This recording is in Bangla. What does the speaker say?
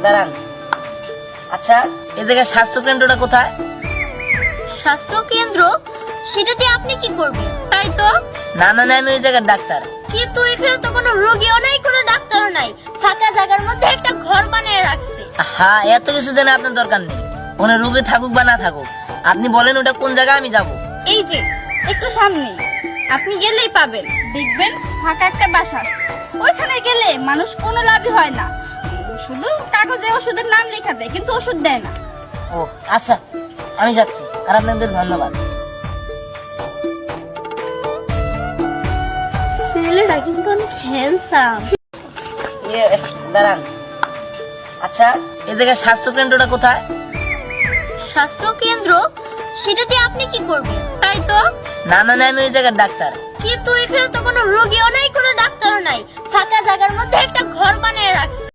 দাঁড়ান। আচ্ছা, এই জায়গায় স্বাস্থ্য কেন্দ্রটা কোথায়? স্বাস্থ্য কেন্দ্র? সেটাতে আপনি কি করবেন? তাই তো। না মানে আমি ওই জায়গার ডাক্তার। কিন্তু এখানে তো কোনো রোগীও নাই, কোনো ডাক্তারও নাই, ফাঁকা জায়গার মধ্যে একটা ঘর বানিয়ে রাখছে। হ্যাঁ, এত কিছু জেনে আপনার দরকার নেই। ওখানে রোগী থাকুক বা না থাকুক, আপনি বলেন ওটা কোন জায়গায়, আমি যাব। এই যে একটু সামনে আপনি গেলেই পাবেন, দেখবেন ফাঁকা একটা বাসা। ওইখানে গেলে মানুষ কোনো লাভই হয় না, শুধু কাগজে ওষুধের নাম লেখা দেয় কিন্তু ওষুধ দেয় না। ও আচ্ছা, আমি যাচ্ছি। আর আপনাদের ধন্যবাদ। ছেলেটা কিন্তু অনেক হ্যান্ডসাম। দাঁড়ান। আচ্ছা, এই জায়গায় স্বাস্থ্য কেন্দ্রটা কোথায়? স্বাস্থ্য কেন্দ্র? সেটাতে আপনি কি করবেন? তাই তো। না মানে আমি ওই জায়গার ডাক্তার। কিন্তু এখানে তো কোনো রোগীও নাই, কোনো ডাক্তারও নাই, ফাঁকা জায়গার মধ্যে একটা ঘর বানিয়ে রাখছে।